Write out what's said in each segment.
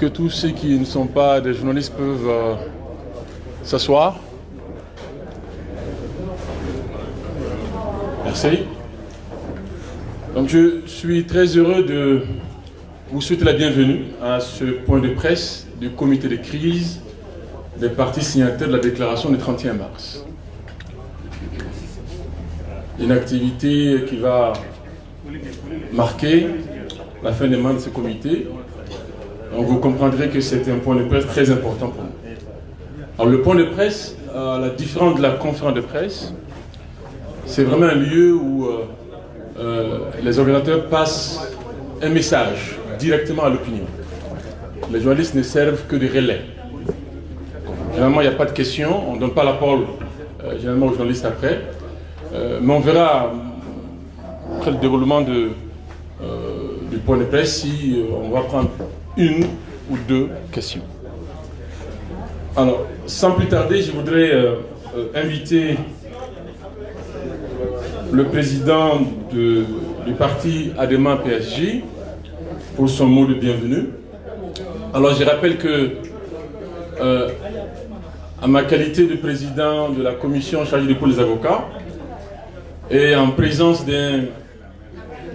que tous ceux qui ne sont pas des journalistes peuvent s'asseoir. Merci. Donc je suis très heureux de vous souhaiter la bienvenue à ce point de presse du comité de crise des parties signataires de la déclaration du 31 mars. Une activité qui va marquer la fin des mains de ce comité. Donc vous comprendrez que c'est un point de presse très important pour nous. Alors le point de presse, la différence de la conférence de presse, c'est vraiment un lieu où les organisateurs passent un message directement à l'opinion. Les journalistes ne servent que de relais. Généralement, il n'y a pas de questions, on ne donne pas la parole généralement aux journalistes après. Mais on verra après le déroulement du point de presse si on va prendre une ou deux questions. Alors, sans plus tarder, je voudrais inviter le président du parti Adema PSG pour son mot de bienvenue. Alors, je rappelle que à ma qualité de président de la commission chargée du pôle des avocats, et en présence d'un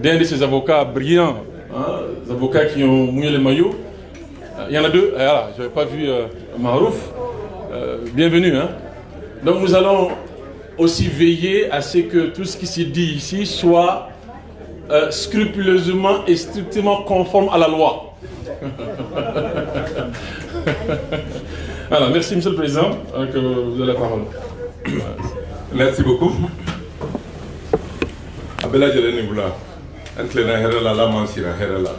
de ces avocats brillants, des avocats qui ont mouillé les maillots, il y en a deux, voilà, je n'avais pas vu Marouf, bienvenue. Donc nous allons aussi veiller à ce que tout ce qui se dit ici soit scrupuleusement et strictement conforme à la loi. Alors, merci Monsieur le Président, que vous avez la parole. Merci beaucoup. Abela Jeleni Boula, Antlena Herala, la Mansira Herala.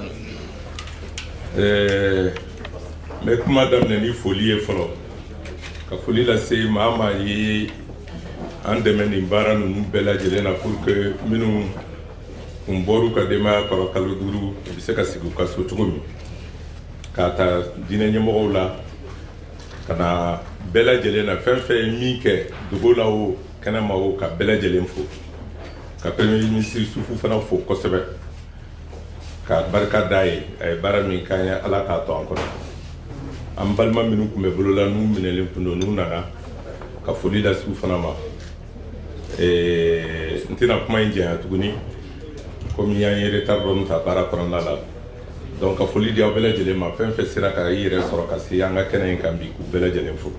Mais comme Madame Neni Folie et Folo, la folie la c'est Mama y en demain d'Imbara nous Bela Jelena pour que nous Umboru Kadema Karakaluduru, Biseka Sotumi, Kata Dinanyamorola, Kana Bela Jelena, Fenfe Mike, Dubolao, Kanamao, Bela Jelenfo. Ka premier ministre Soufou fana fo kosɛbɛ ka barika da ye a ye baara min k'an ye ala k'a to an kɔnɔ an balima minnu tun bɛ bolola n'u minɛlen tun don n'u nana ka foli lase u fana ma n tɛna kuma in janya tuguni komi y'an ye retard dɔɔni ta baara kɔnɔna la donc ka foli di aw bɛɛ lajɛlen ma fɛn fɛn sera ka i yɛrɛ sɔrɔ ka se an ka kɛnɛ in kan bi k'u bɛɛ lajɛlen fo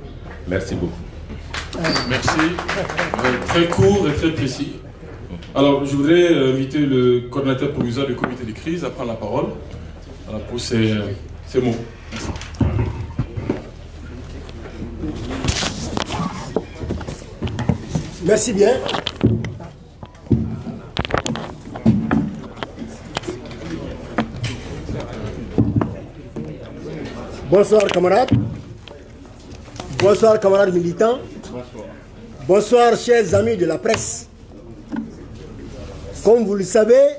merci beaucoup. Merci, très court et très précis. Alors, je voudrais inviter le coordinateur provisoire du comité de crise à prendre la parole pour ces mots. Merci bien. Bonsoir camarades. Bonsoir camarades militants. Bonsoir. Bonsoir chers amis de la presse. Comme vous le savez,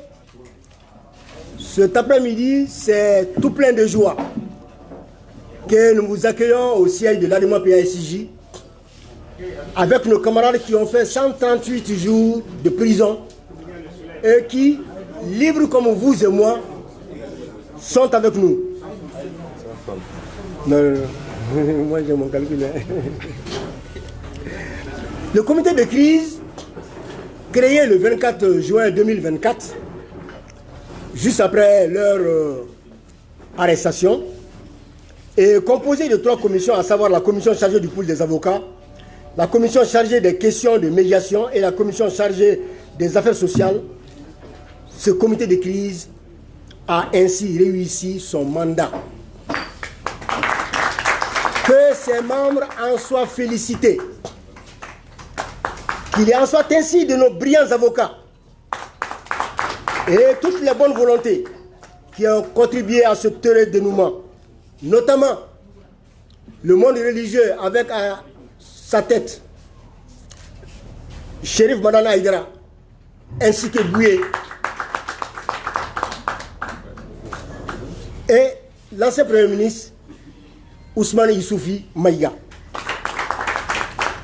cet après-midi, c'est tout plein de joie que nous vous accueillons au siège de l'Adema PASJ avec nos camarades qui ont fait 138 jours de prison et qui, libres comme vous et moi, sont avec nous. Non, moi j'ai mon calcul. Le comité de crise créé le 24 juin 2024, juste après leur arrestation, est composé de 3 commissions, à savoir la commission chargée du pool des avocats, la commission chargée des questions de médiation et la commission chargée des affaires sociales. Ce comité de crise a ainsi réussi son mandat. Que ses membres en soient félicités. Qu'il en soit ainsi de nos brillants avocats et toutes les bonnes volontés qui ont contribué à ce heureux dénouement, notamment le monde religieux avec à sa tête Chérif Madana Aïdara ainsi que Bouye et l'ancien Premier ministre Ousmane Yousoufi Maïga.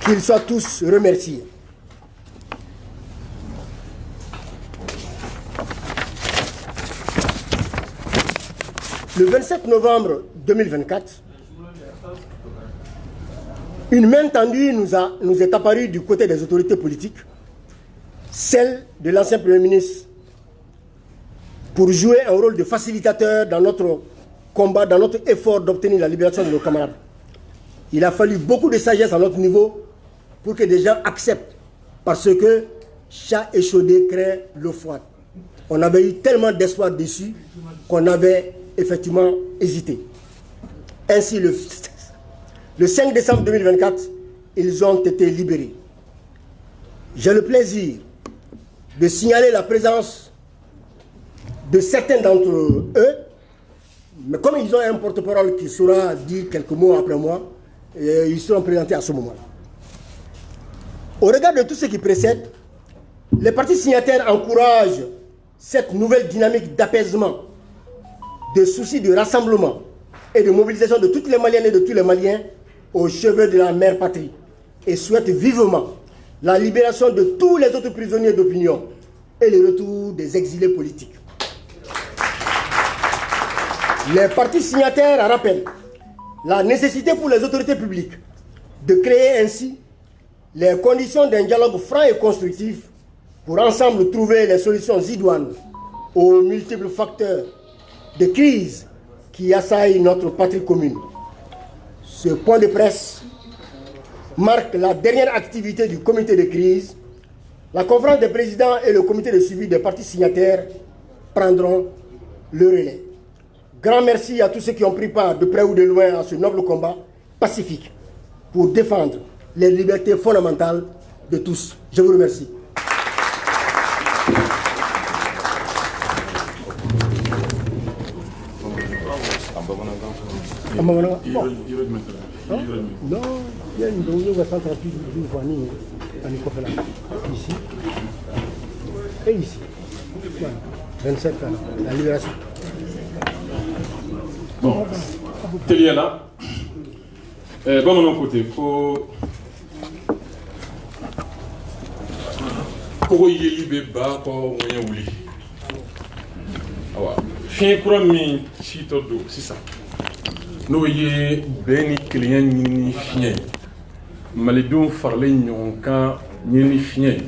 Qu'ils soient tous remerciés. Le 27 novembre 2024, une main tendue nous est apparue du côté des autorités politiques, celle de l'ancien Premier ministre, pour jouer un rôle de facilitateur dans notre combat, dans notre effort d'obtenir la libération de nos camarades. Il a fallu beaucoup de sagesse à notre niveau pour que des gens acceptent, parce que chat échaudé crée l'eau froide. On avait eu tellement d'espoir dessus qu'on avait effectivement hésité. Ainsi, le 5 décembre 2024, ils ont été libérés. J'ai le plaisir de signaler la présence de certains d'entre eux, mais comme ils ont un porte-parole qui saura dire quelques mots après moi, ils seront présentés à ce moment-là. Au regard de tout ce qui précède, les partis signataires encouragent cette nouvelle dynamique d'apaisement, de souci de rassemblement et de mobilisation de toutes les Maliennes et de tous les Maliens au chevet de la mère patrie et souhaitent vivement la libération de tous les autres prisonniers d'opinion et le retour des exilés politiques. Les partis signataires rappellent la nécessité pour les autorités publiques de créer ainsi les conditions d'un dialogue franc et constructif pour ensemble trouver les solutions idoines aux multiples facteurs de crise qui assaillent notre patrie commune. Ce point de presse marque la dernière activité du comité de crise. La conférence des présidents et le comité de suivi des partis signataires prendront le relais. Grand merci à tous ceux qui ont pris part de près ou de loin à ce noble combat pacifique pour défendre les libertés fondamentales de tous. Je vous remercie. Non, il y a une réunion de centre ici et ici. 27 ans, la libération. Bon, Télia là. Bon, mon côté, pour y libérer, pour y oublier. Fin courant mi chito do, c'est ça. Nous y beni client ni fien. Malidou farle nyonka ni fien.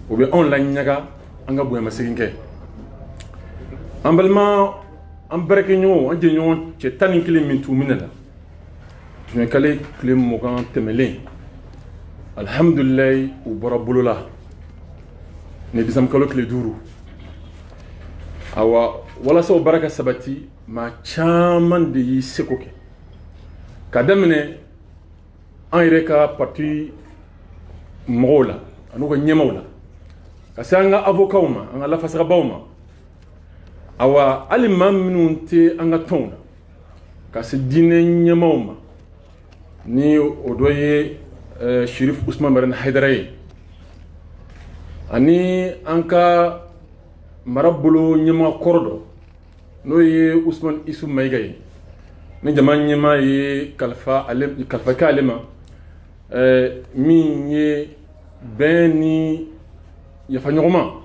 Ou bien online nyaga anga boya maseginke. Ambalma ambareke nyo anje nyo che tani kile mintu minala. Tu n'es calé clé mogan temele. Alhamdulillah ou barabulula. Ne disam kalo clé duru. Awa wala so baraka sabati ma chaman de yi sekoke kadamne an reka parti mola anugo nyemawla kasanga avokawma an la fasara bawma awa alimam minunte anga tonda kasi dine nyemawma ni odoye Shérif Ousmane Baran Haydaraye ani anka marabolo nyema kordo no ye Ousmane Issou Maïgaye ni jaman nyema ye kalfa ka alema mi ye beni ya fa nyoma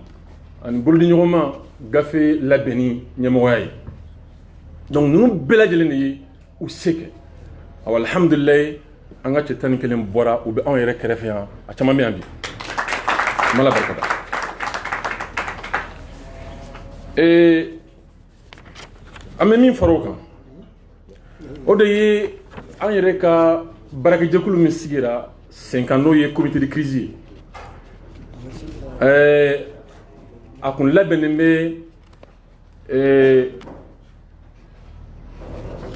an boldi nyoma gafe la beni nyema way donc nous beladjelen yi ou seke aw alhamdulillah anga ci tan kelem bora ou be on rek refiant a chama mi andi mala barkata et amemi faroka odaye an yere ka baraka jekulu min sigira 50 ye comité de crise akun labeneme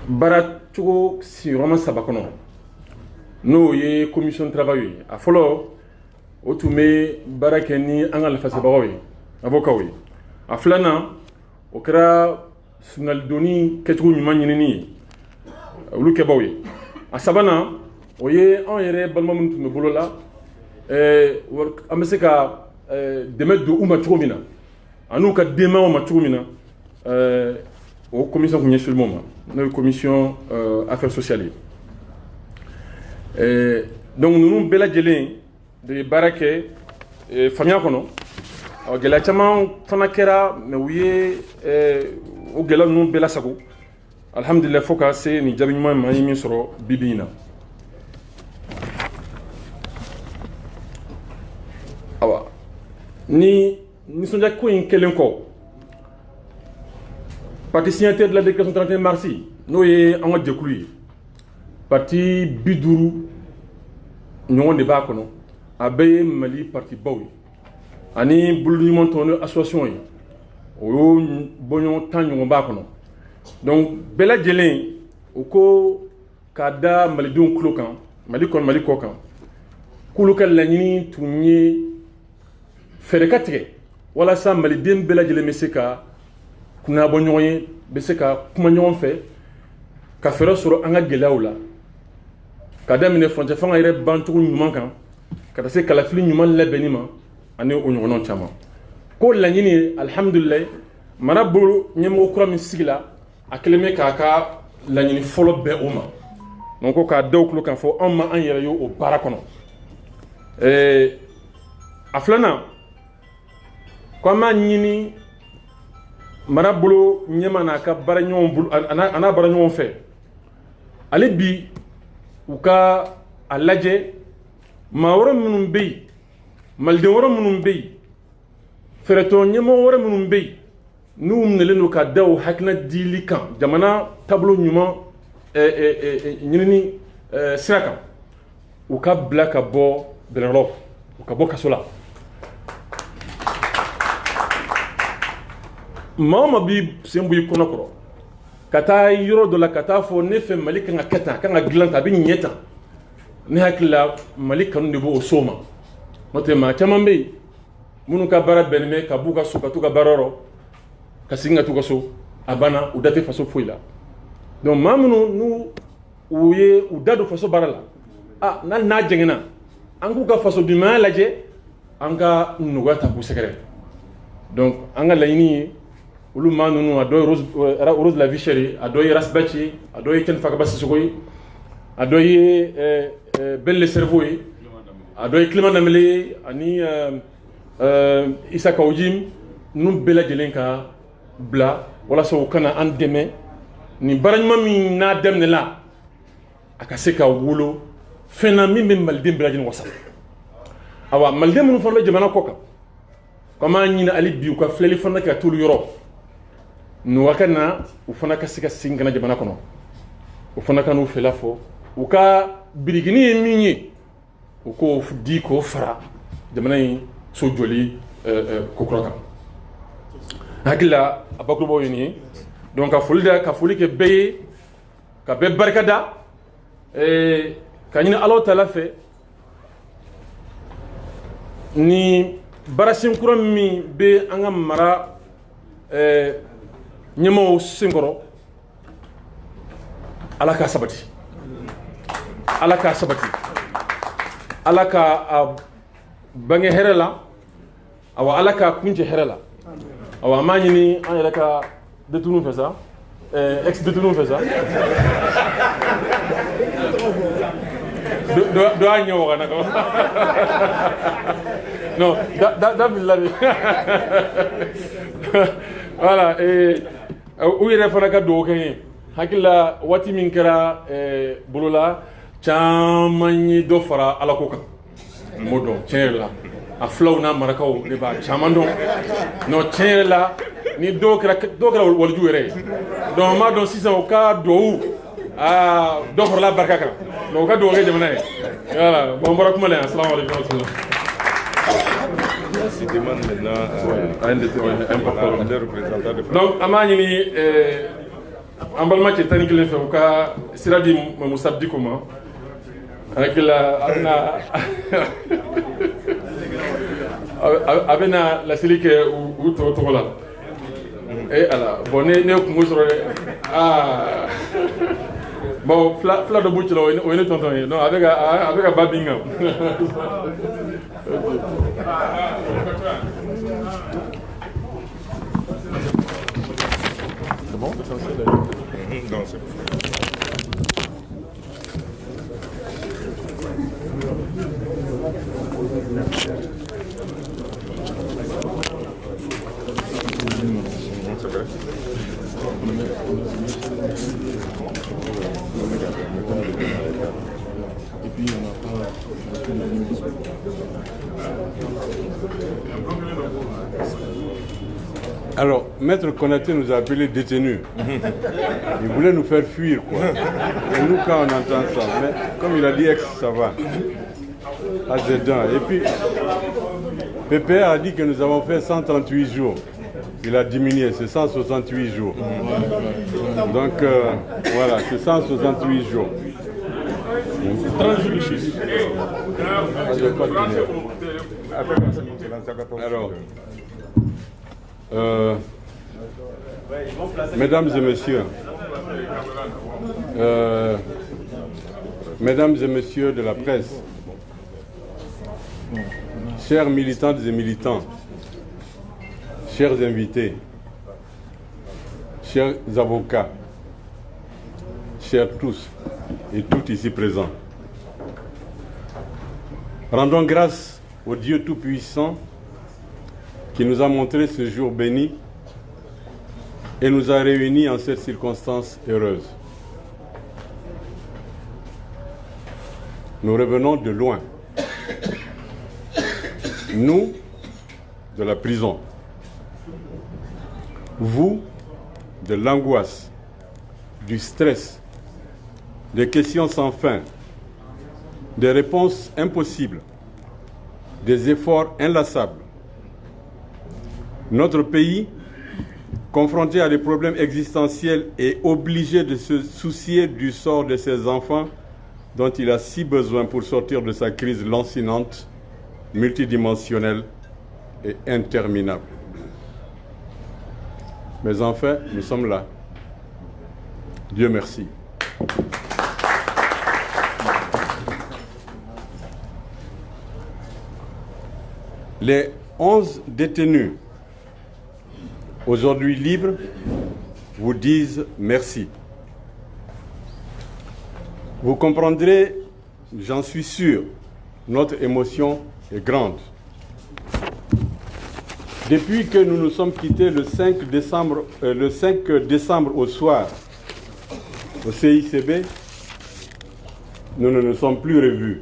barachugo si roma sabakono no ye commission de travail a folo otume barakeni angal fasabawi avocat a flana o kɛra sunalidoni kɛcogo ɲuman ɲinini olu kɛbaw ye a sabanan o ye anw yɛrɛ balima minnu tun bɛ bolo la an bɛ se ka dɛmɛ don u ma cogo min na an'u ka denbayaw ma cogo min na o commission tun ɲɛsinlen m'o ma n'o ye commission affaires sociales ye donc ninnu bɛɛ lajɛlen de ye baara kɛ faamuya kɔnɔ gɛlɛya caman fana kɛra mais u ye o gɛlɛya ninnu bɛɛ lasago alhamdulillah fo ka se ni jaabi ɲuman ma min sɔrɔ bibi in na awa ni nisɔndiya ko in kelen kɔ parti signataire de la déclaration 31 mars n'o ye an ka jɛkulu ye parti 50 ɲɔgɔn de b'a kɔnɔ a bɛɛ ye Mali parti baw ye ani boloɲuman tɔn ni association ye o y'o bɔɲɔgɔn 10 ɲɔgɔn b'a kɔnɔ donc bɛɛ lajɛlen u ko k'a da malidenw tulo kan Mali kɔnɔ Mali kɔ kan k'olu ka laɲini tun ye fɛɛrɛ ka tigɛ walasa maliden bɛɛ lajɛlen bɛ se ka kunnaya bɔ ɲɔgɔn ye bɛ se ka kuma ɲɔgɔn fɛ ka fɛɛrɛ sɔrɔ an ka gɛlɛyaw la ka daminɛ furancɛ fanga yɛrɛ bancogo ɲuman kan ka taa se kalafili ɲuman labɛnni ma ani o ɲɔgɔnnaw caman ko laɲini ye alhamdulilayi mara bolo ɲɛmɔgɔ kura min sigila a kelen bɛ k'a ka laɲini fɔlɔ bɛɛ o ma donc ko k'a da u tulo kan fɔ anw ma an yɛrɛ ye o baara kɔnɔ a filanan ko an b'a ɲini mara bolo ɲɛma n'a ka baara ɲɔgɔn bolo a n'a baara ɲɔgɔn fɛ ale bi u ka a lajɛ maa wɛrɛ minnu bɛ yen maliden wɛrɛ minnu bɛ yen fɛɛrɛtɔ ɲɛmɔgɔ wɛrɛ minnu bɛ yen n'u minɛlen don ka da o hakilina dili kan jamana taabolo ɲuman ɲinini sira kan u ka bila ka bɔ bɛlɛnkɔrɔ u ka bɔ kaso la maa o maa bi sen bɔ i kɔnɔ kɔrɔ ka taa yɔrɔ dɔ la ka taa fɔ ne fɛ Mali kan ka kɛ tan a kan ka dilan tan a bɛ ɲɛ tan ne hakili la Mali kanu de b'o so ma n'o tɛ maa caman bɛ yen minnu ka baara bɛnnen bɛ ka b'u ka so ka t'u ka baara yɔrɔ ka segin ka t'u ka so a banna u da tɛ faso foyi la donc maa minnu n'u u ye u da don faso baara la n'a jɛngɛnna an k'u ka faso ɲumanya lajɛ an ka nɔgɔya ta k'u sɛgɛrɛ donc an ka laɲini ye olu maa ninnu a dɔ ye Rose la vie chère ye a dɔ ye Rasbach ye a dɔ ye Tiɲɛni Fakaba Sisoko ye a dɔ ye Ben le Cerveau ye a dɔ ye Clément Namele ye ani Issa Kawujim ninnu bɛɛ lajɛlen ka bila walasa u kana an dɛmɛ nin baara ɲuman min n'a daminɛla a ka se ka wolo fɛn na min bɛ maliden bɛɛ lajɛlen wasa awa maliden minnu fana bɛ jamana kɔ kan ko an b'a ɲini hali bi u ka filɛli fana kɛ ka t'olu yɔrɔ nin waati na u fana ka se ka segin ka na jamana kɔnɔ u fana ka n'u fɛla fɔ u ka birikini ye min ye u k'o di k'o fara jamana in so jɔli ko kura kan hakili la a bakurubaw ye nin ye donc ka foli kɛ bɛɛ ye ka bɛɛ barika da ka ɲini Alahu Taala fɛ ni baarasen kura min bɛ an ka mara ɲɛmɔgɔw senkɔrɔ Ala k'a sabati Ala k'a sabati Ala k'a bange hɛrɛ la awa Ala k'a kuncɛ hɛrɛ la awa an b'a ɲini an yɛrɛ ka détenu fɛ sa ex détenu fɛ sa dɔ y'a ɲɛ waga na kɔ non da filila de voilà u yɛrɛ fana ka dugawu kɛ n ye hakili la waati min kɛra bolola caman ye dɔ fara Ala ko kan n m'o dɔn tiɲɛ yɛrɛ la a filaw n'a marakaw de b'a caman dɔn non tiɲɛ yɛrɛ la ni dɔw kɛra waliju yɛrɛ ye donc n b'a dɔn sisan u ka dugawu dɔ farala barika kan donc u ka dugawu kɛ jamana ye voilà bon n bɔra kuma la yan assalamu alaikum. Il demande maintenant un des représentants de France. Donc, an b'a ɲini an balima cɛ 11 fɛ u ka sira di Musa Diko ma hakili la a bɛna laseli kɛ u tɔgɔ la ala bon ne ye kungo sɔrɔ dɛ bon fila dɔ b'u cɛla o ye ne tɔntɔn ye donc a bɛ ka ba bin kan. C'est bon? Non, c'est bon. C'est vrai. Alors, Maître Konaté nous a appelés détenus. Il voulait nous faire fuir, quoi. Et nous, quand on entend ça, mais comme il a dit ex, ça va. Ah, c'est dingue. Et puis, PPR a dit que nous avons fait 138 jours. Il a diminué, c'est 168 jours. Donc, voilà, c'est 168 jours. 30 jours de chiffre. Alors, mesdames et messieurs de la presse, chers militantes et militants, chers invités, chers avocats, chers tous et toutes ici présents, rendons grâce au Dieu Tout-Puissant qui nous a montré ce jour béni et nous a réunis en cette circonstance heureuse. Nous revenons de loin. Nous, de la prison. Vous, de l'angoisse, du stress, des questions sans fin, des réponses impossibles, des efforts inlassables. Notre pays, confronté à des problèmes existentiels et obligé de se soucier du sort de ses enfants dont il a si besoin pour sortir de sa crise lancinante, multidimensionnelle et interminable. Mais enfin, nous sommes là. Dieu merci. Les 11 détenus aujourd'hui libres vous disent merci. Vous comprendrez, j'en suis sûr, notre émotion est grande. Depuis que nous nous sommes quittés le 5 décembre au soir au CICB, nous ne nous sommes plus revus.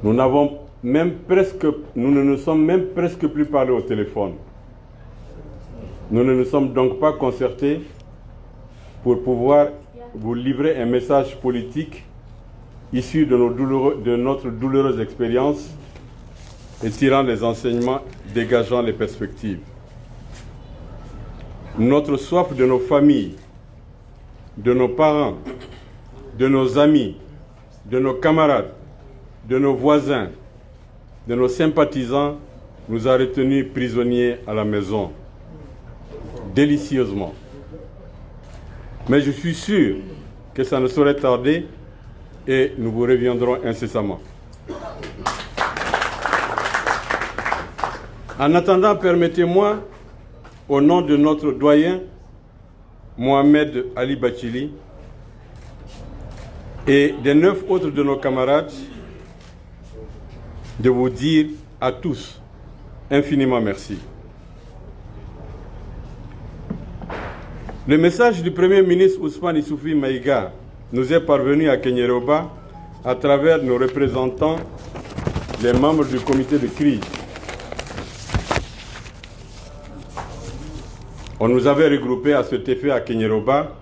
Nous ne nous sommes même presque plus parlé au téléphone. Nous ne nous sommes donc pas concertés pour pouvoir vous livrer un message politique issu de notre douloureuse expérience et tirant les enseignements dégageant les perspectives. Notre soif de nos familles, de nos parents, de nos amis, de nos camarades, de nos voisins, de nos sympathisants nous a retenus prisonniers à la maison, délicieusement. Mais je suis sûr que ça ne saurait tarder et nous vous reviendrons incessamment. En attendant, permettez-moi, au nom de notre doyen, Mohamed Ali Bachili, et des 9 autres de nos camarades, de vous dire à tous infiniment merci. Le message du Premier ministre Ousmane Issoufi Maïga nous est parvenu à Kenyéroba à travers nos représentants, les membres du comité de crise. On nous avait regroupés à cet effet à Kenyéroba,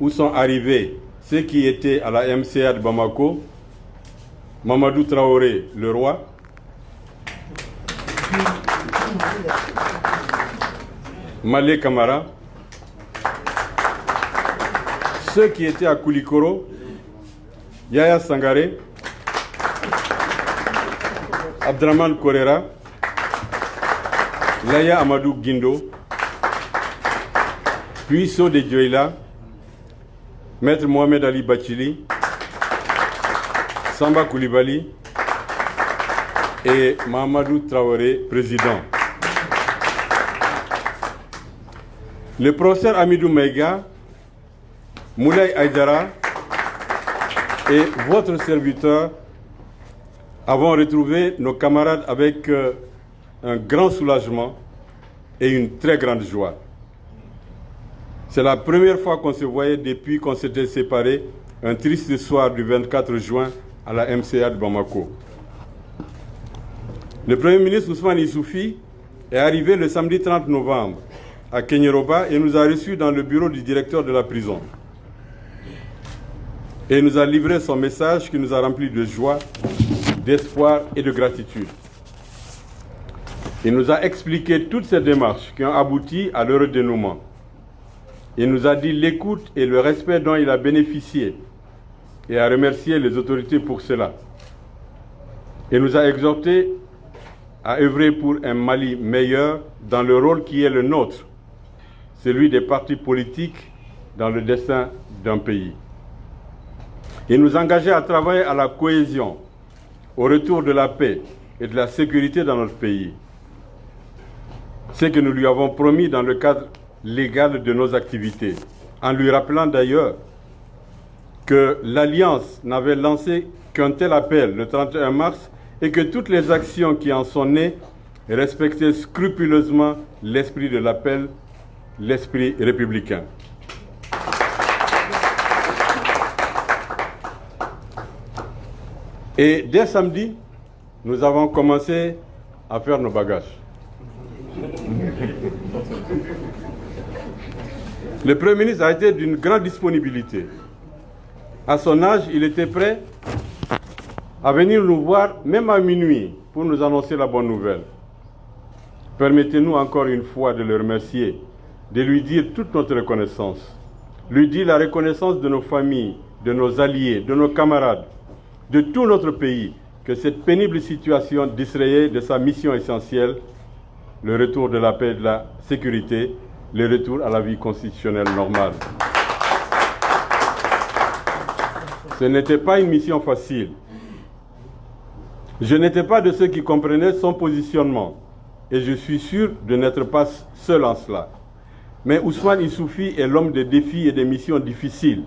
où sont arrivés ceux qui étaient à la MCA de Bamako, Mamadou Traoré, le roi, Malé Camara, ceux qui étaient à Koulikoro, Yaya Sangaré, Abdraman Korera, Laya Amadou Guindo, puis Sode Djoïla, Maître Mohamed Ali Bachili, Samba Koulibaly et Mahamadou Traoré, président. Le professeur Amidou Maïga, Moulay Aïdara et votre serviteur avons retrouvé nos camarades avec un grand soulagement et une très grande joie. C'est la première fois qu'on se voyait depuis qu'on s'était séparés un triste soir du 24 juin à la MCA de Bamako. Le Premier ministre Ousmane Issoufy est arrivé le samedi 30 novembre à Kenyoroba et nous a reçus dans le bureau du directeur de la prison. Et nous a livré son message qui nous a remplis de joie, d'espoir et de gratitude. Il nous a expliqué toutes ces démarches qui ont abouti à l'heureux dénouement. Il nous a dit l'écoute et le respect dont il a bénéficié et a remercié les autorités pour cela. Il nous a exhortés à œuvrer pour un Mali meilleur dans le rôle qui est le nôtre, celui des partis politiques dans le destin d'un pays. Il nous engageait à travailler à la cohésion, au retour de la paix et de la sécurité dans notre pays. Ce que nous lui avons promis dans le cadre légal de nos activités, en lui rappelant d'ailleurs que l'Alliance n'avait lancé qu'un tel appel le 31 mars et que toutes les actions qui en sont nées respectaient scrupuleusement l'esprit de l'appel, l'esprit républicain. Et dès samedi, nous avons commencé à faire nos bagages. Le Premier ministre a été d'une grande disponibilité. À son âge, il était prêt à venir nous voir, même à minuit, pour nous annoncer la bonne nouvelle. Permettez-nous encore une fois de le remercier, de lui dire toute notre reconnaissance. Lui dire la reconnaissance de nos familles, de nos alliés, de nos camarades, de tout notre pays, que cette pénible situation distrayait de sa mission essentielle, le retour de la paix et de la sécurité, le retour à la vie constitutionnelle normale. Ce n'était pas une mission facile. Je n'étais pas de ceux qui comprenaient son positionnement, et je suis sûr de n'être pas seul en cela. Mais Ousmane Issoufy est l'homme des défis et des missions difficiles.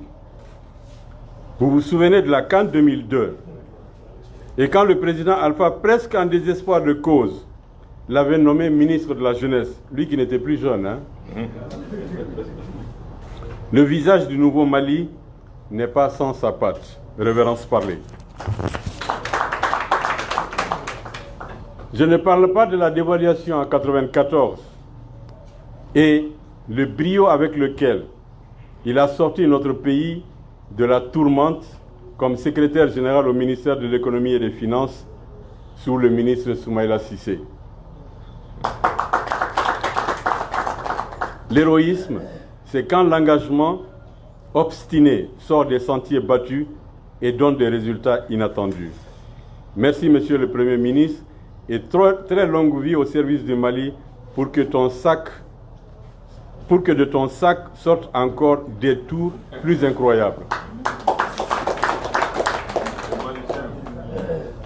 Vous vous souvenez de la CAN 2002, et quand le président Alpha, presque en désespoir de cause, l'avait nommé ministre de la Jeunesse, lui qui n'était plus jeune. Hein? Le visage du nouveau Mali n'est pas sans sa patte, révérence parler. Je ne parle pas de la dévaluation en 1994 et le brio avec lequel il a sorti notre pays de la tourmente comme secrétaire général au ministère de l'économie et des finances sous le ministre Soumaïla Cissé. L'héroïsme, c'est quand l'engagement obstiné sort des sentiers battus et donne des résultats inattendus. Merci, Monsieur le Premier ministre, et très longue vie au service du Mali pour que de ton sac sortent encore des tours plus incroyables.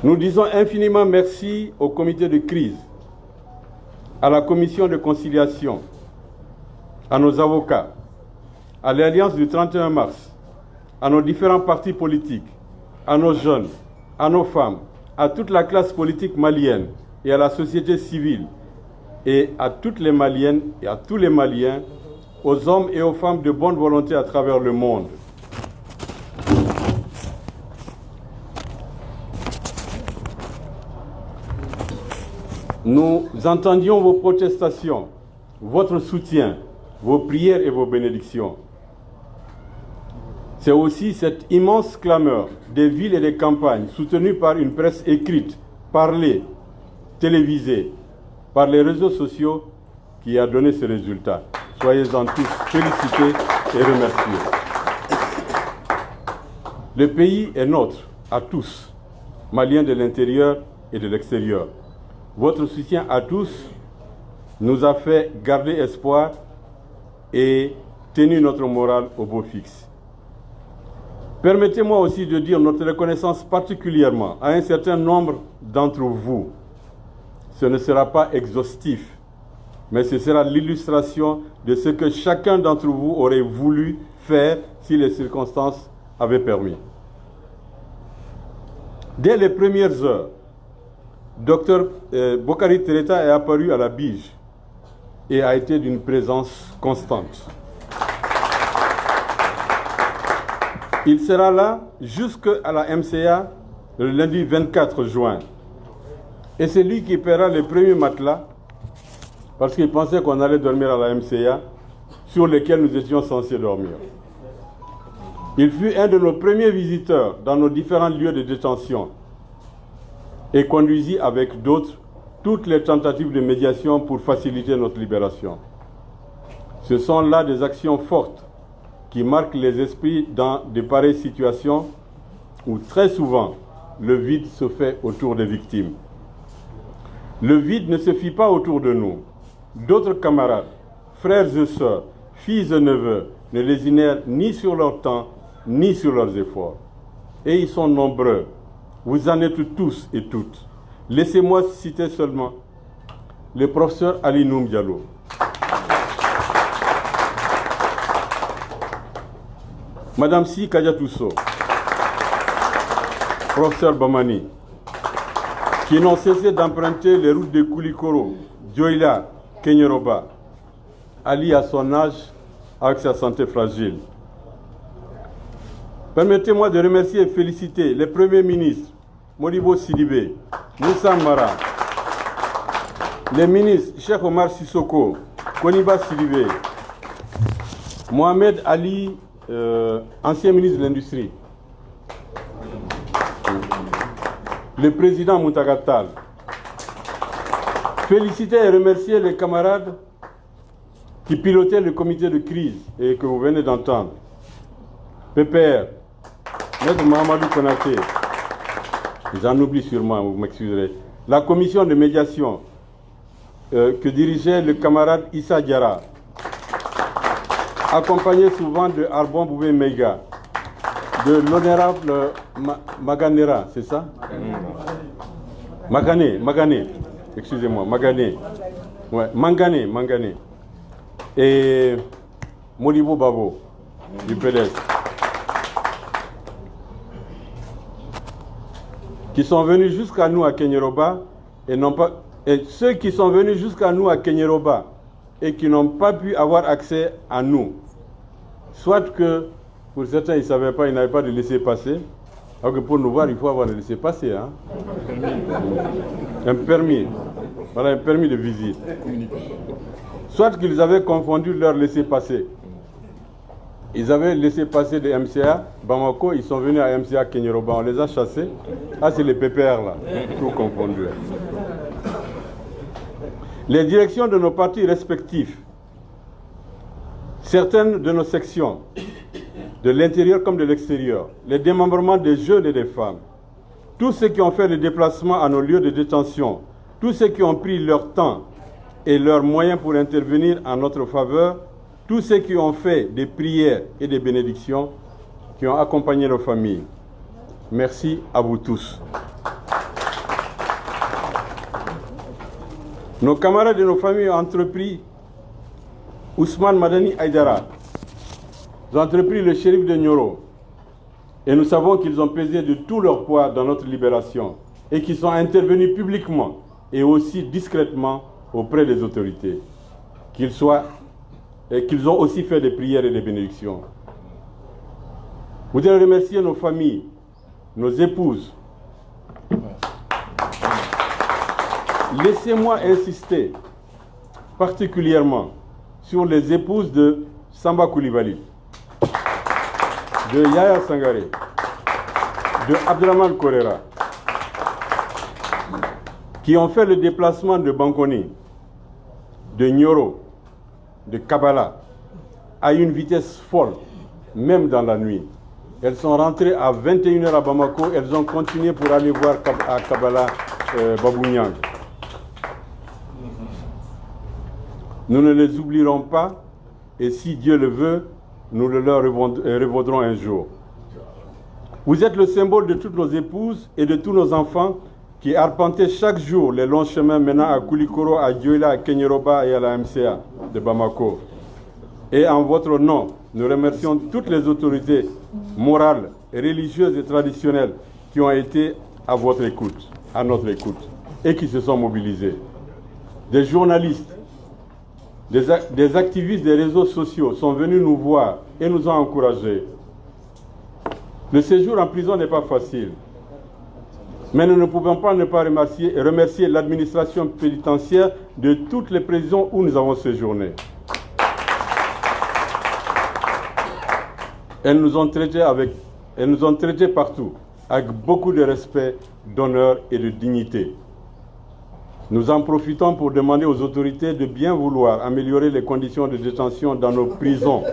Nous disons infiniment merci au comité de crise, à la commission de conciliation, à nos avocats, à l'Alliance du 31 mars, à nos différents partis politiques, à nos jeunes, à nos femmes, à toute la classe politique malienne et à la société civile, et à toutes les Maliennes et à tous les Maliens, aux hommes et aux femmes de bonne volonté à travers le monde. Nous entendions vos protestations, votre soutien, vos prières et vos bénédictions. C'est aussi cette immense clameur des villes et des campagnes, soutenue par une presse écrite, parlée, télévisée, par les réseaux sociaux, qui a donné ce résultat. Soyez-en tous félicités et remerciés. Le pays est nôtre, à tous, Maliens de l'intérieur et de l'extérieur. Votre soutien à tous nous a fait garder espoir et tenir notre morale au beau fixe. Permettez-moi aussi de dire notre reconnaissance particulièrement à un certain nombre d'entre vous. Ce ne sera pas exhaustif, mais ce sera l'illustration de ce que chacun d'entre vous aurait voulu faire si les circonstances avaient permis. Dès les premières heures, Dr Bokari Tereta est apparu à la Bige et a été d'une présence constante. Il sera là jusqu'à la MCA le lundi 24 juin. Et c'est lui qui paiera les premiers matelas, parce qu'il pensait qu'on allait dormir à la MCA, sur lesquels nous étions censés dormir. Il fut un de nos premiers visiteurs dans nos différents lieux de détention et conduisit avec d'autres toutes les tentatives de médiation pour faciliter notre libération. Ce sont là des actions fortes qui marquent les esprits dans de pareilles situations où très souvent le vide se fait autour des victimes. Le vide ne se fit pas autour de nous. D'autres camarades, frères et sœurs, fils et neveux ne lésinèrent ni sur leur temps, ni sur leurs efforts. Et ils sont nombreux. Vous en êtes tous et toutes. Laissez-moi citer seulement le professeur Ali Noum Diallo. Madame Si Kadiatousso, professeur Bamani, qui n'ont cessé d'emprunter les routes de Koulikoro, Dioïla, Kenyeroba. Ali à son âge, avec sa santé fragile. Permettez-moi de remercier et féliciter les premiers ministres, Modibo Sidibé, Moussa Mara, les ministres Cheikh Omar Sissoko, Koniba Sidibé, Mohamed Ali, ancien ministre de l'Industrie, le président Moutagatal. Féliciter et remercier les camarades qui pilotaient le comité de crise et que vous venez d'entendre. PPR, Maître Mahamadou Konaté, j'en oublie sûrement, vous m'excuserez. La commission de médiation que dirigeait le camarade Issa Diarra, accompagné souvent de Arbon Boubé Meiga, de l'honorable Maganera, c'est ça? Magané, excusez-moi, Magané. Ouais, Mangané. Et Modibo Babo, du PDS. Qui sont venus jusqu'à nous à Kenyeroba et ceux qui sont venus jusqu'à nous à Kenyeroba et qui n'ont pas pu avoir accès à nous. Soit que, pour certains, ils ne savaient pas, ils n'avaient pas de laisser-passer. Alors que pour nous voir, il faut avoir de laisser-passer. Hein? Un permis. Voilà, un permis de visite. Soit qu'ils avaient confondu leur laisser-passer. Ils avaient laissé passer des MCA, Bamako, ils sont venus à MCA Kenyeroba, on les a chassés. Ah, c'est les PPR là, tout confondu. Les directions de nos partis respectifs, certaines de nos sections, de l'intérieur comme de l'extérieur, les démembrements des jeunes et des femmes, tous ceux qui ont fait le déplacement à nos lieux de détention, tous ceux qui ont pris leur temps et leurs moyens pour intervenir en notre faveur, tous ceux qui ont fait des prières et des bénédictions, qui ont accompagné nos familles. Merci à vous tous. Nos camarades et nos familles ont entrepris Ousmane Madani Aïdara. Ils ont entrepris le shérif de Nioro. Et nous savons qu'ils ont pesé de tout leur poids dans notre libération et qu'ils sont intervenus publiquement et aussi discrètement auprès des autorités. Et qu'ils ont aussi fait des prières et des bénédictions. Vous devez remercier nos familles, nos épouses. Laissez-moi insister particulièrement sur les épouses de Samba Koulibaly, de Yaya Sangaré, de Abdelrahman Korera, qui ont fait le déplacement de Bankoni, de Nioro, de Kabbalah, à une vitesse folle, même dans la nuit. Elles sont rentrées à 21h à Bamako, elles ont continué pour aller voir à Kabbalah Babounyang. Nous ne les oublierons pas, et si Dieu le veut, nous le leur revaudrons un jour. Vous êtes le symbole de toutes nos épouses et de tous nos enfants qui arpentaient chaque jour les longs chemins menant à Koulikoro, à Dioïla, à Kenyeroba et à la MCA de Bamako. Et en votre nom, nous remercions toutes les autorités morales, religieuses et traditionnelles qui ont été à votre écoute, à notre écoute, et qui se sont mobilisées. Des journalistes, des activistes des réseaux sociaux sont venus nous voir et nous ont encouragés. Le séjour en prison n'est pas facile. Mais nous ne pouvons pas ne pas remercier l'administration pénitentiaire de toutes les prisons où nous avons séjourné. Elles nous ont traités partout, avec beaucoup de respect, d'honneur et de dignité. Nous en profitons pour demander aux autorités de bien vouloir améliorer les conditions de détention dans nos prisons,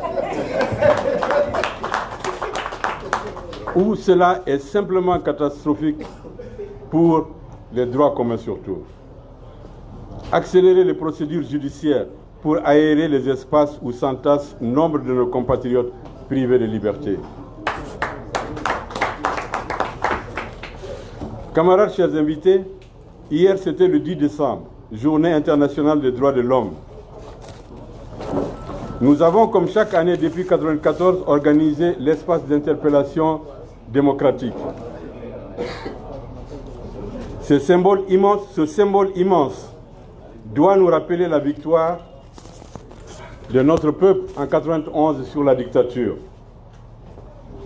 où cela est simplement catastrophique pour les droits communs surtout. Accélérer les procédures judiciaires pour aérer les espaces où s'entassent nombre de nos compatriotes privés de liberté. Camarades, chers invités, hier c'était le 10 décembre, Journée internationale des droits de l'homme. Nous avons, comme chaque année depuis 1994, organisé l'espace d'interpellation démocratique. Ce symbole immense doit nous rappeler la victoire de notre peuple en 1991 sur la dictature.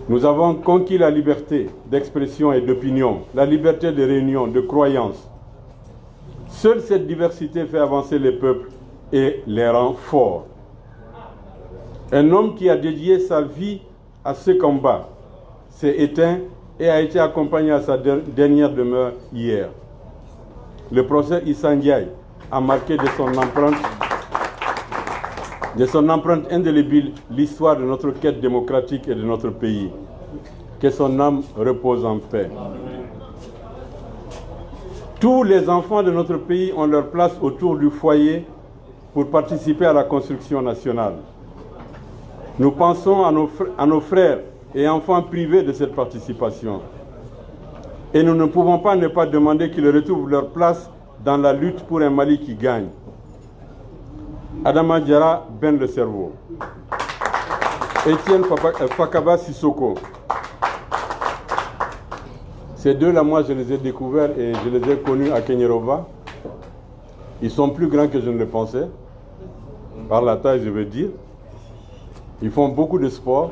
Nous avons conquis la liberté d'expression et d'opinion, la liberté de réunion, de croyance. Seule cette diversité fait avancer les peuples et les rend forts. Un homme qui a dédié sa vie à ce combat s'est éteint et a été accompagné à sa dernière demeure hier. Le professeur Issa Ndiaye a marqué de son empreinte indélébile l'histoire de notre quête démocratique et de notre pays. Que son âme repose en paix. Tous les enfants de notre pays ont leur place autour du foyer pour participer à la construction nationale. Nous pensons à nos frères et enfants privés de cette participation. Et nous ne pouvons pas ne pas demander qu'ils retrouvent leur place dans la lutte pour un Mali qui gagne. Adama Diarra baigne le cerveau. Etienne Fakaba Sissoko. Ces deux-là, moi, je les ai découverts et je les ai connus à Kenyerova. Ils sont plus grands que je ne le pensais. Par la taille, je veux dire. Ils font beaucoup de sport.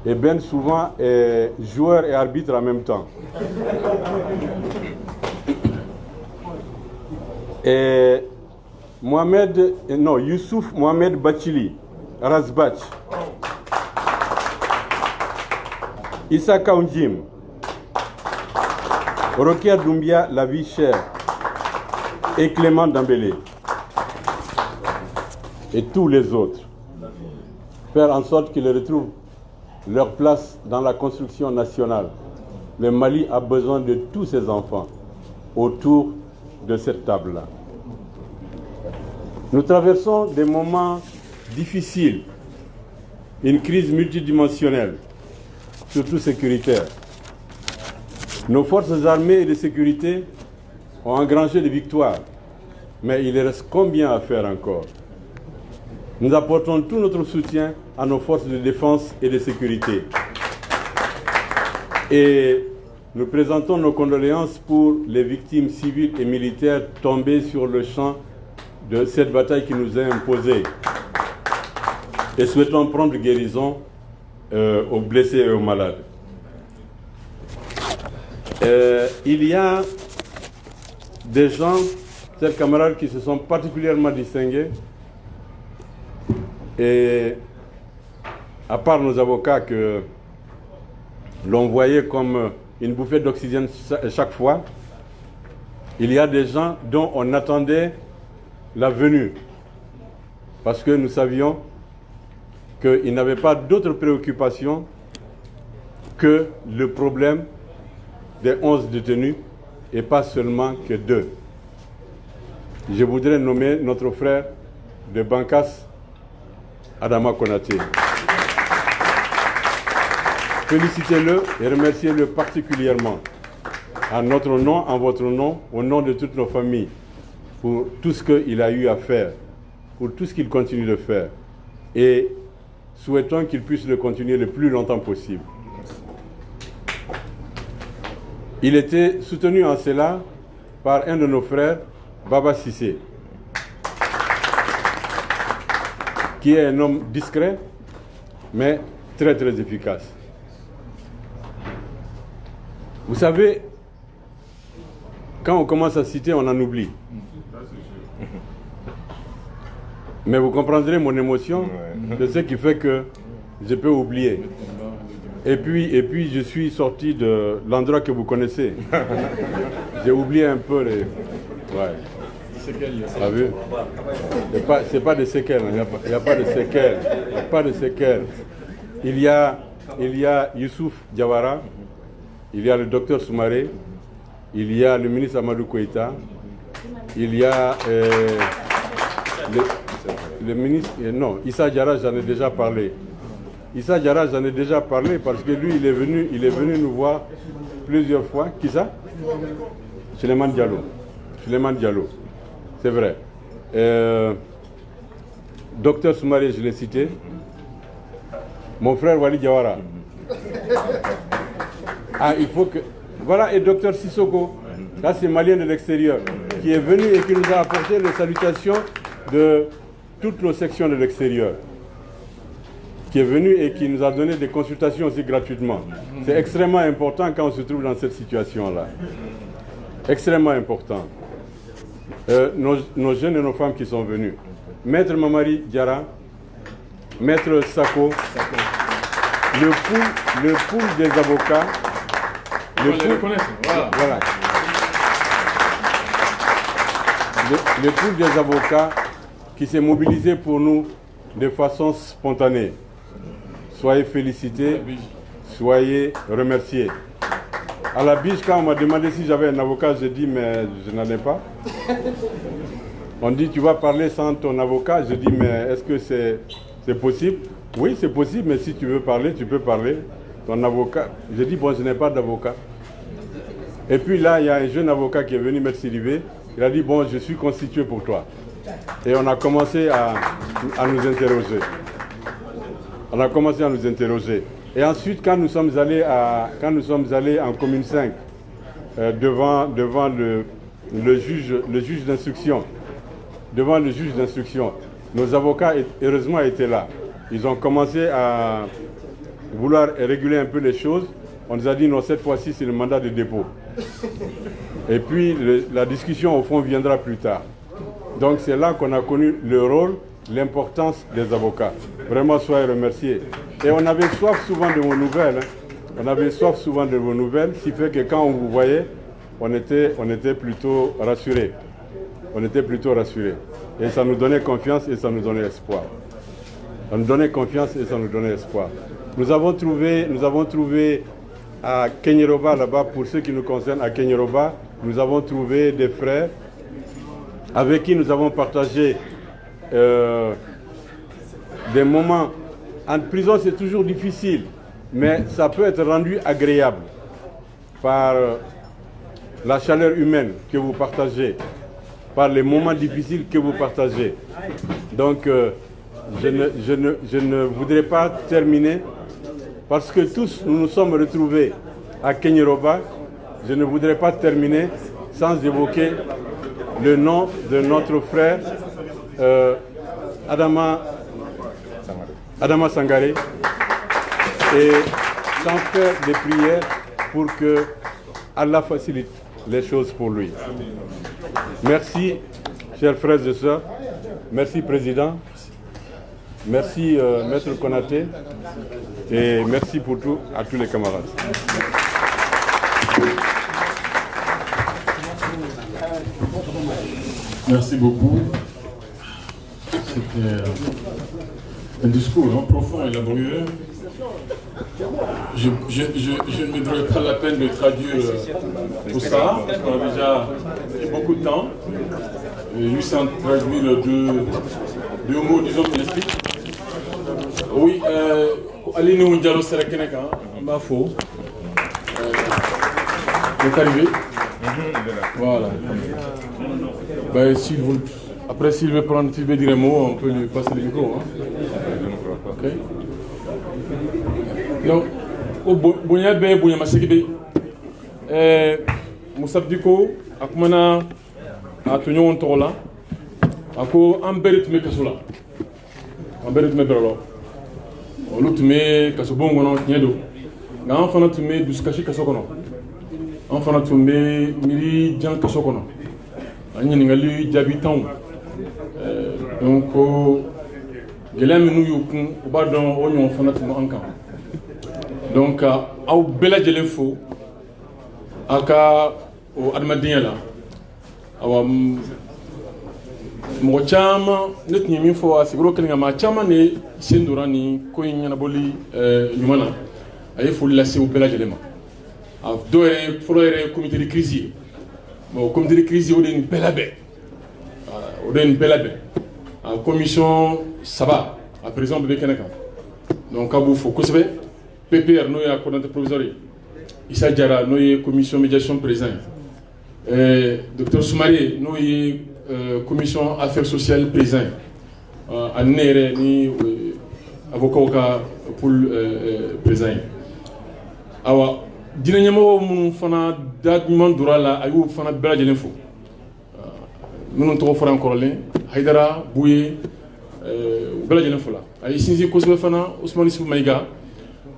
Et Ben souvent est joueur et arbitre en même temps. Et Youssouf Mohamed Bachili, Razbach, Issa Kaounjim, Rokia Doumbia, La Vie Chère, et Clément Dambélé, et tous les autres. Faire en sorte qu'ils retrouvent leur place dans la construction nationale. Le Mali a besoin de tous ses enfants autour de cette table-là. Nous traversons des moments difficiles, une crise multidimensionnelle, surtout sécuritaire. Nos forces armées et de sécurité ont engrangé des victoires, mais il reste combien à faire encore? Nous apportons tout notre soutien à nos forces de défense et de sécurité. Et nous présentons nos condoléances pour les victimes civiles et militaires tombées sur le champ de cette bataille qui nous est imposée. Et souhaitons prendre guérison aux blessés et aux malades. Il y a des gens, ces camarades qui se sont particulièrement distingués. Et à part nos avocats que l'on voyait comme une bouffée d'oxygène chaque fois, il y a des gens dont on attendait la venue. Parce que nous savions qu'ils n'avaient pas d'autre préoccupation que le problème des 11 détenus et pas seulement que 2. Je voudrais nommer notre frère de Bankas, Adama Konaté. Félicitez-le et remerciez-le particulièrement, en notre nom, en votre nom, au nom de toutes nos familles, pour tout ce qu'il a eu à faire, pour tout ce qu'il continue de faire. Et souhaitons qu'il puisse le continuer le plus longtemps possible. Il était soutenu en cela par un de nos frères, Baba Sissé, qui est un homme discret, mais très très efficace. Vous savez, quand on commence à citer, on en oublie. Mais vous comprendrez mon émotion, de ce qui fait que je peux oublier. Et puis je suis sorti de l'endroit que vous connaissez. J'ai oublié un peu les... Ouais. T'as vu? C'est pas des séquelles, il n'y a pas de séquelles. Il n'y a pas de séquelles. Il y a Youssouf Diawara, il y a le docteur Soumaré, il y a le ministre Amadou Koïta, il y a le ministre... non, Issa Diarra, j'en ai déjà parlé. Issa Diarra, j'en ai déjà parlé parce que lui, il est venu nous voir plusieurs fois. Qui ça? Suleiman Diallo. Suleiman Diallo, c'est vrai. Docteur Soumaré, je l'ai cité. Mon frère Wali Diawara. Ah, il faut que... Voilà, et docteur Sissoko, là c'est malien de l'extérieur, qui est venu et qui nous a apporté les salutations de toutes nos sections de l'extérieur. Qui est venu et qui nous a donné des consultations aussi gratuitement. C'est extrêmement important quand on se trouve dans cette situation-là. Extrêmement important. Nos jeunes et nos femmes qui sont venus. Maître Mamari Diarra, Maître Sako, le pool des avocats. Voilà. Le pool des avocats qui s'est mobilisé pour nous de façon spontanée. Soyez félicités, soyez remerciés. À la biche, quand on m'a demandé si j'avais un avocat, j'ai dit mais je n'en ai pas. On dit tu vas parler sans ton avocat. Je dis mais est-ce que c'est possible? Oui, c'est possible, mais si tu veux parler, tu peux parler. Ton avocat. J'ai dit bon, je n'ai pas d'avocat. Et puis là, il y a un jeune avocat qui est venu, M. Sidibé. Il a dit bon, je suis constitué pour toi. Et on a commencé à nous interroger. On a commencé à nous interroger. Et ensuite, quand nous sommes allés en commune 5, devant le juge d'instruction, nos avocats, heureusement, étaient là. Ils ont commencé à vouloir réguler un peu les choses. On nous a dit non, cette fois-ci, c'est le mandat de dépôt. Et puis, la discussion, au fond, viendra plus tard. Donc, c'est là qu'on a connu le rôle, l'importance des avocats. Vraiment, soyez remerciés. Et on avait soif souvent de vos nouvelles. Ce qui fait que quand on vous voyait, on était plutôt rassurés. Et ça nous donnait confiance et ça nous donnait espoir. Nous avons trouvé à Kenyeroba, là-bas, pour ceux qui nous concernent, à Kenyeroba, nous avons trouvé des frères avec qui nous avons partagé des moments. En prison, c'est toujours difficile, mais ça peut être rendu agréable par la chaleur humaine que vous partagez, par les moments difficiles que vous partagez. Donc, je ne voudrais pas terminer, parce que tous nous nous sommes retrouvés à Kenyeroba. Je ne voudrais pas terminer sans évoquer le nom de notre frère Adama Sangaré et sans faire des prières pour que Allah facilite les choses pour lui. Merci, chers frères et sœurs. Merci, Président. Merci, Maître Konaté. Et merci pour tout à tous les camarades. Merci beaucoup. C'était un discours profond et laborieux. Je ne me donnerai pas la peine de traduire tout ça, parce qu'on a déjà pris beaucoup de temps. Juste en traduire deux mots, disons, qui l'expliquent. Oui, Aline Diallo Serakeneka, Bafo. Vous êtes arrivé? Voilà. Ben, après, s'il veut dire un mot, on peut lui passer le micro. Ok. Donc, au Bougnabe, Bougnamassékibé, Moussabdiko, Akumana, Atonyon Tola, Ako Amberit Mekasula, Amberit Mebralo, Olutume, Kasobongono, Niedo, Ganfana Tume, Duskashi Kasokono. an fana tun bɛ miiri jan kaso kɔnɔ an ɲininkali jaabi t'anw donc gɛlɛya minnu y'u kun u b'a dɔn o ɲɔgɔn fana tun b'an kan donc aw bɛɛ lajɛlen fo aw ka o adamadenya la awa mɔgɔ caman ne tun ye min fɔ a sigiyɔrɔ kelen kan maa caman de sen donna nin ko in ɲɛnabɔli ɲuman na a ye foli lase u bɛɛ lajɛlen ma dɔw yɛrɛ fɔlɔ yɛrɛ ye comité de crise ye bon comité de crise o de ye nin bɛɛ labɛn o de ye nin bɛɛ labɛn commission saba a président bɛɛ bɛ kɛnɛ kan donc k'a b'u fo kosɛbɛ PPR n'o ye a coordinateur provisoire ye Issa Diarra n'o ye commission médiation président ye docteur Soumaré n'o ye commission affaires sociales président ani ne yɛrɛ ni avocat ka pool président ye awa diinɛ ɲɛmɔgɔ minnu fana da ɲuman donna la a y'u fana bɛɛ lajɛlen fo minnu tɔgɔ fɔra an kɔrɔlen Haidara Buye u bɛɛ lajɛlen fo la a ye sinsin kosɛbɛ fana Usmani Yusufu Mayiga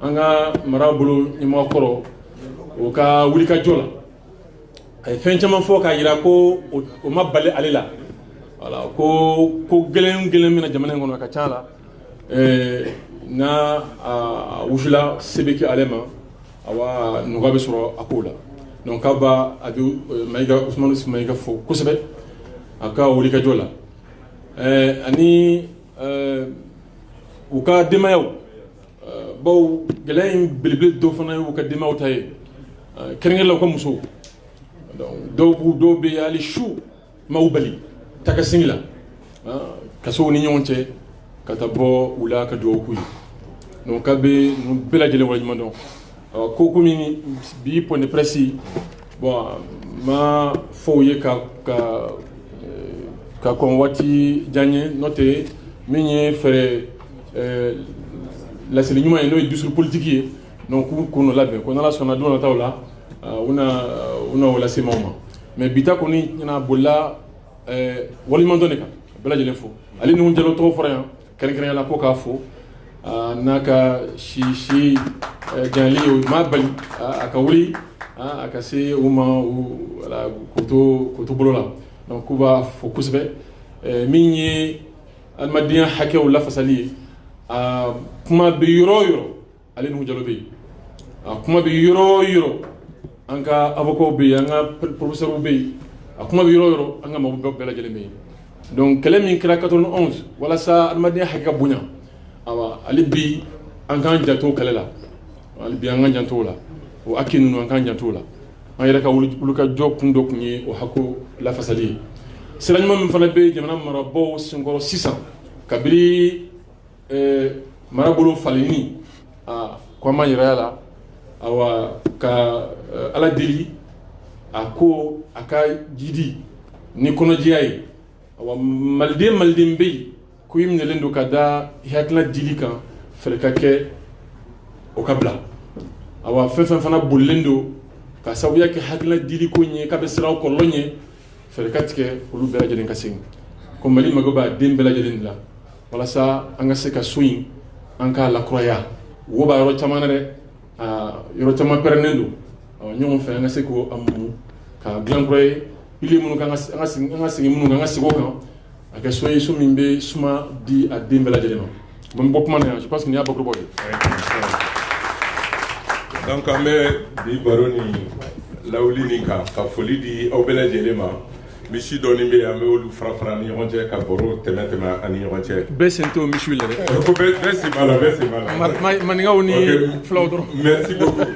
an ka mara bolo ɲɛmɔgɔ kɔrɔ o ka wulikajɔ la a ye fɛn caman fɔ k'a jira ko o ma bali ale la voilà ko gɛlɛn bɛna jamana in kɔnɔ a ka ca la n'a wusula se bɛ kɛ ale ma awa nɔgɔya bɛ sɔrɔ a ko la donc k'a b'a a bɛ Mayiga Usmani Yusufu Mayiga fo kosɛbɛ a ka wulikajɔ la ani u ka denbayaw baw gɛlɛya in belebele dɔ fana ye u ka denbayaw ta ye kɛrɛnkɛrɛnnen la u ka musow dɔw bɛ yen hali su ma u bali takasini la kasow ni ɲɔgɔn cɛ ka taa bɔ u la ka dugawu k'u ye donc k'a bɛ ninnu bɛɛ lajɛlen waleɲuman dɔn ko komi bi point de presse bon ma fɔ u ye ka kɔn waati jan ye n'o tɛ min ye fɛɛrɛ laseli ɲuman ye n'o ye discours politique ye donc k'u n'o labɛn ko n'Ala sɔnna don nataw la u na o lase maaw ma mais bi ta kɔni ɲɛna bolila waleɲuman dɔn de kan bɛɛ lajɛlen fo ale ni Nuhun Jalo tɔgɔ fɔra yan kɛrɛnkɛrɛnnenya la ko k'a fo n'a ka si janyali ye o ma bali a ka wuli a ka se u ma k'o to bolo la donc k'u b'a fo kosɛbɛ min ye adamadenya hakɛw lafasali ye kuma bɛ yɔrɔ o yɔrɔ ale Nuhun Jalo bɛ yen kuma bɛ yɔrɔ o yɔrɔ an ka avocats bɛ yen an ka professeurs bɛ yen kuma bɛ yɔrɔ o yɔrɔ an ka mɔgɔw bɛɛ lajɛlen bɛ yen donc kɛlɛ min kɛra 91 walasa adamadenya hakɛ ka bonya ale bi an k'an janto kɛlɛ la hali bi an k'an janto o la o haki ninnu an k'an janto o la an yɛrɛ ka wulikajɔ kun dɔ tun ye o hako lafasali ye sira ɲuman min fana bɛ jamana marabaaw senkɔrɔ sisan kabini marabolo falenni ko an b'an yɛrɛ la ka ala deli a ko a ka jidi ni kɔnɔjɛya ye maliden bɛ yen ko i minɛlen don ka da hakilina dili kan fɛrɛ ka kɛ o ka bila fɛn fɛn fana bolilen don ka sababuya kɛ hakilina dili ko ɲɛ k'a bɛ siran kɔlɔlɔ ɲɛ fɛrɛ ka tigɛ olu bɛɛ lajɛlen ka segin ko Mali mago b'a den bɛɛ lajɛlen de la walasa an ka se ka so in an k'a lakuraya wo b'a yɔrɔ caman na dɛ yɔrɔ caman pɛrɛnnen don ɲɔgɔn fɛ an ka se k'o muɲu ka dilan kura ye pilier minnu kan an ka segin minnu kan an ka segin o kan a kɛ so ye so min bɛ suma di a den bɛɛ lajɛlen ma bon bɔ kuma na yan je pense que nin y'a bakurubaw ye donc an bɛ bi baro ni lawuli nin kan ka foli di aw bɛɛ lajɛlen ma misi dɔɔni bɛ yen an bɛ olu fara ni ɲɔgɔn cɛ ka baro tɛmɛ ani ɲɔgɔn cɛ bɛɛ sen t'o misiw la dɛ ko bɛɛ sen b'a la maninkaw ni fulaw dɔrɔn merci beaucoup